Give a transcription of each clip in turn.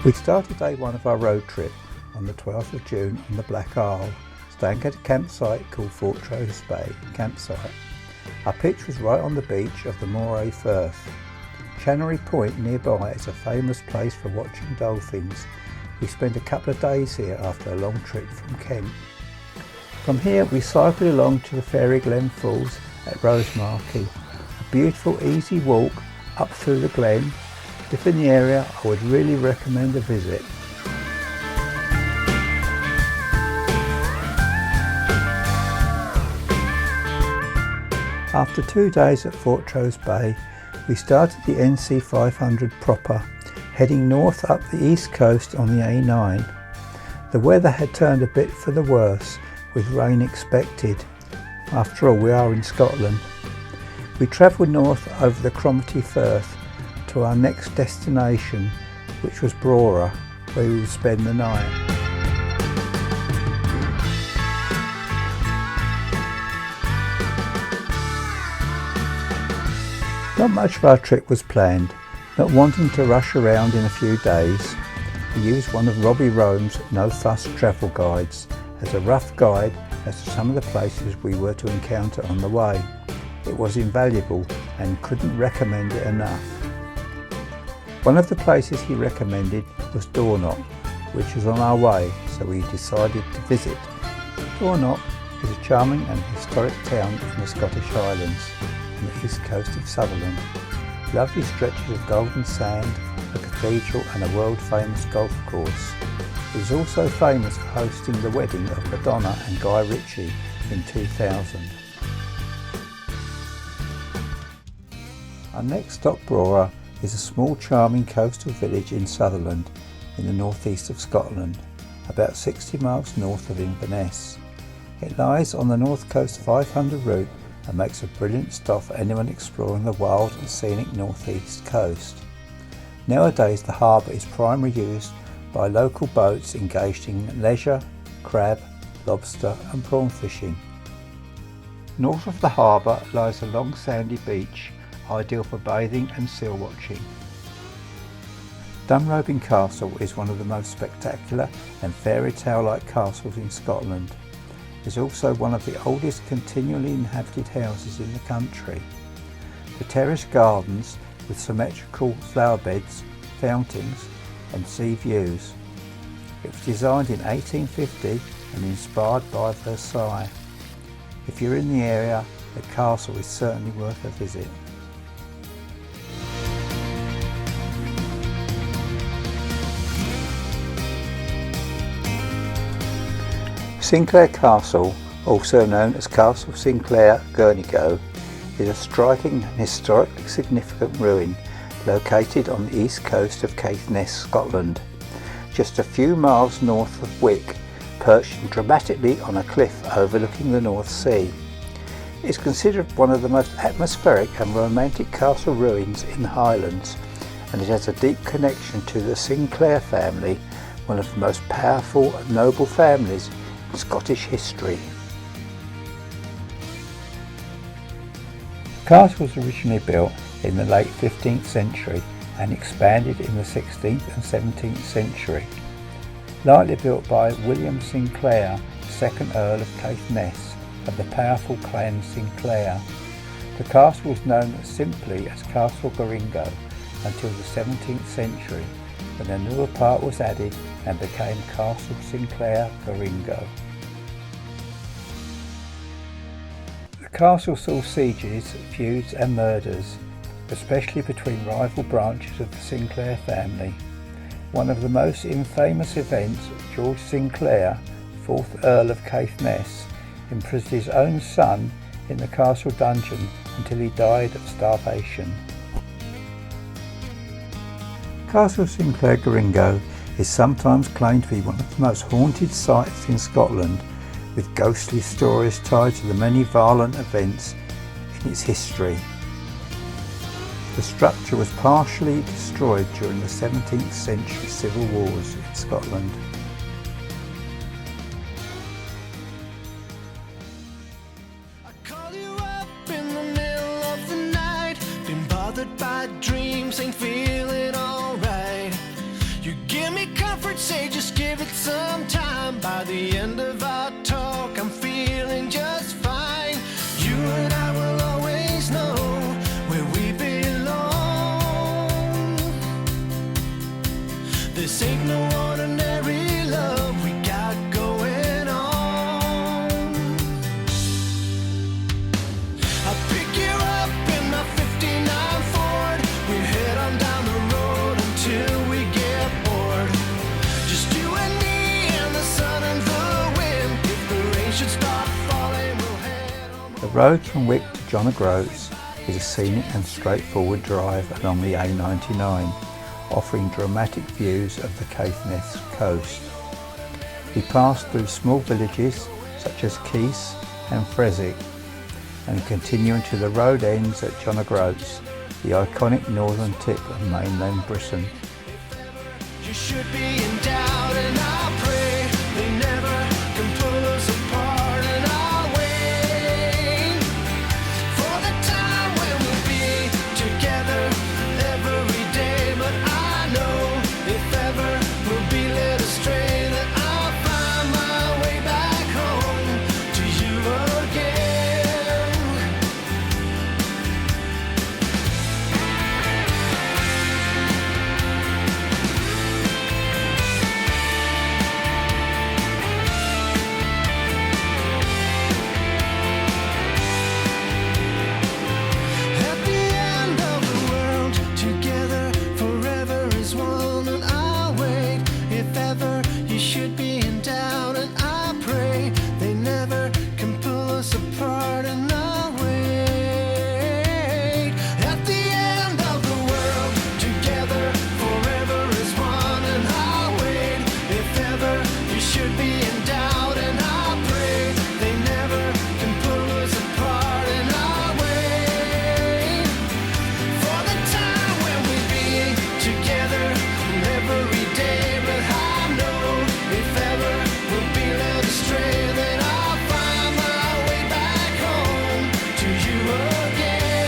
We started day one of our road trip on the 12th of June on the Black Isle, staying at a campsite called Fortrose Bay campsite. Our pitch was right on the beach of the Moray Firth. Channery Point nearby is a famous place for watching dolphins. We spent a couple of days here after a long trip from Kent. From here we cycled along to the Fairy Glen Falls at Rosemarkie, a beautiful easy walk up through the glen. If in the area, I would really recommend a visit. After 2 days at Fortrose Bay, we started the NC 500 proper, heading north up the east coast on the A9. The weather had turned a bit for the worse, with rain expected. After all, we are in Scotland. We travelled north over the Cromarty Firth to our next destination, which was Brora, where we would spend the night. Not much of our trip was planned. Not wanting to rush around in a few days, we used one of Robbie Rome's No Fuss travel guides as a rough guide as to some of the places we were to encounter on the way. It was invaluable and couldn't recommend it enough. One of the places he recommended was Dornoch, which was on our way, so we decided to visit. Dornoch is a charming and historic town in the Scottish Highlands, on the east coast of Sutherland. Lovely stretches of golden sand, a cathedral and a world-famous golf course. It is also famous for hosting the wedding of Madonna and Guy Ritchie in 2000. Our next stop, Brora, is a small charming coastal village in Sutherland in the northeast of Scotland, about 60 miles north of Inverness. It lies on the North Coast 500 route and makes a brilliant stop for anyone exploring the wild and scenic northeast coast. Nowadays the harbour is primarily used by local boats engaged in leisure, crab, lobster and prawn fishing. North of the harbour lies a long sandy beach, ideal for bathing and seal watching. Dunrobin Castle is one of the most spectacular and fairy tale-like castles in Scotland. It is also one of the oldest continually inhabited houses in the country. The terraced gardens with symmetrical flower beds, fountains and sea views. It was designed in 1850 and inspired by Versailles. If you're in the area, the castle is certainly worth a visit. Sinclair Castle, also known as Castle Sinclair, Gurnigo, is a striking and historically significant ruin located on the east coast of Caithness, Scotland, just a few miles north of Wick, perched dramatically on a cliff overlooking the North Sea. It is considered one of the most atmospheric and romantic castle ruins in the Highlands, and it has a deep connection to the Sinclair family, one of the most powerful and noble families in Scottish history. The castle was originally built in the late 15th century and expanded in the 16th and 17th century. Likely built by William Sinclair, 2nd Earl of Caithness, of the powerful clan Sinclair. The castle was known simply as Castle Gurnigo until the 17th century, when a newer part was added and became Castle Sinclair Gurnigo. The castle saw sieges, feuds and murders, especially between rival branches of the Sinclair family. One of the most infamous events, George Sinclair, 4th Earl of Caithness, imprisoned his own son in the castle dungeon until he died of starvation. Castle Sinclair Gurnigo is sometimes claimed to be one of the most haunted sites in Scotland, with ghostly stories tied to the many violent events in its history. The structure was partially destroyed during the 17th century civil wars in Scotland. I call you up in the middle of the night, been bothered by dreams, ain't feeling alright. You give me comfort, say just give it some time. By the end of our talk, I'm feeling just fine. You and I will always know where we belong. This ain't no ordinary love we got going on. I'll pick you up in my 59 Ford. We head on down the road until we get bored. Just you and me and the sun and the wind. If the rain should start falling, we'll head on. The road from Wick to John O'Groats is a scenic and straightforward drive along the A99, offering dramatic views of the Caithness coast. We pass through small villages such as Keys and Freswick and continue until the road ends at John O'Groats, the iconic northern tip of mainland Britain. You should be in doubt, and I pray they never can pull us apart. And I'll wait for the time when we'll be together every day. But I know if ever we'll be led astray, that I'll find my way back home to you again. At the end of the world, together forever is one, and I'll wait if ever you should be in doubt, and I pray they never can pull us apart, and I'll wait. At the end of the world, together forever is one, and I'll wait if ever you should be in doubt, and I pray they never can pull us apart, and I'll wait for the time when we be together every day. But I know if ever we'll be led astray, then I'll find my way back home to you again.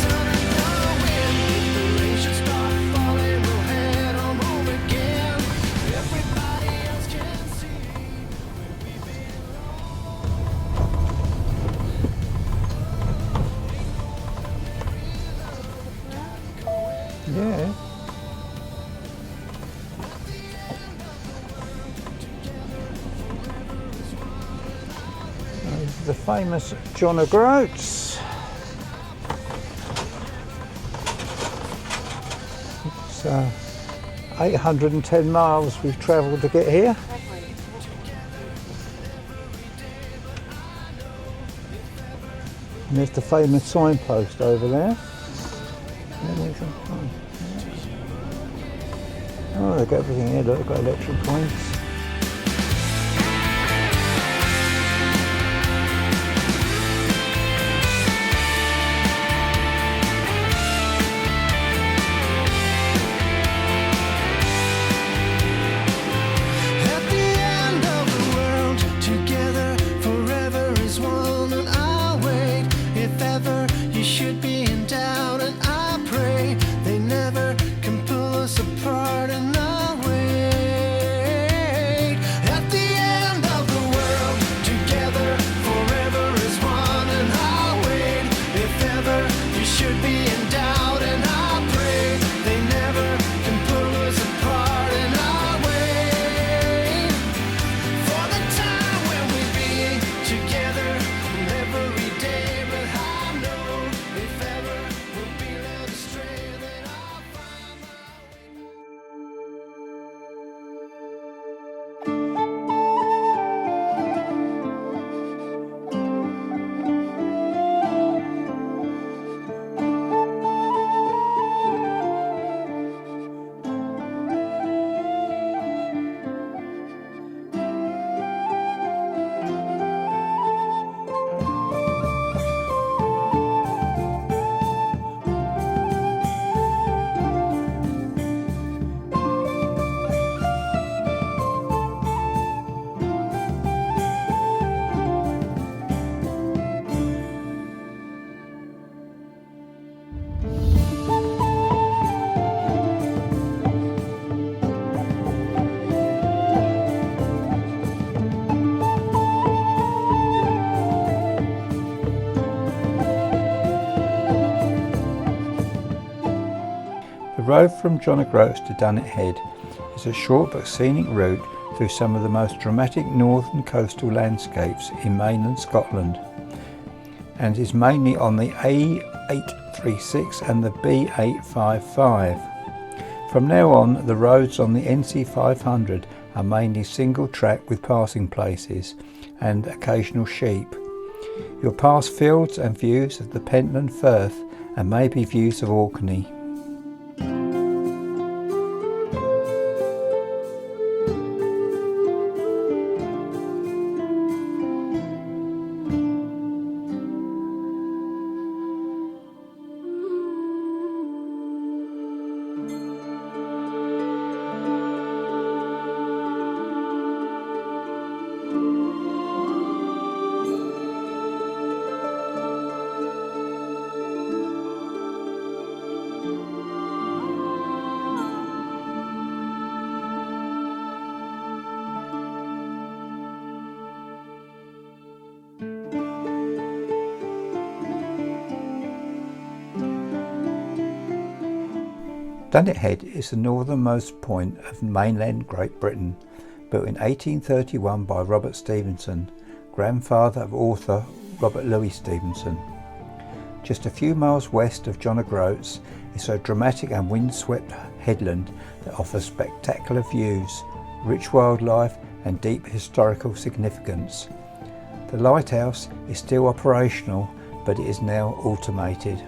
Turning the wind, if the rain should start falling, we'll head on home again. Everybody else can see where we Yeah. This is the famous John O'Groats. It's 810 miles we've travelled to get here. And there's the famous signpost over there. Oh, they've got everything here, look, they've got electric points. At the end of the world, together forever is one, and I'll wait if ever you should be in doubt, and I pray they never can pull us apart, and I'll wait The road from John O'Groats to Dunnet Head is a short but scenic route through some of the most dramatic northern coastal landscapes in mainland Scotland, and is mainly on the A836 and the B855. From now on, the roads on the NC 500 are mainly single track with passing places and occasional sheep. You'll pass fields and views of the Pentland Firth and maybe views of Orkney. Dunnet Head is the northernmost point of mainland Great Britain, built in 1831 by Robert Stevenson, grandfather of author Robert Louis Stevenson. Just a few miles west of John O'Groats is a dramatic and windswept headland that offers spectacular views, rich wildlife and deep historical significance. The lighthouse is still operational, but it is now automated.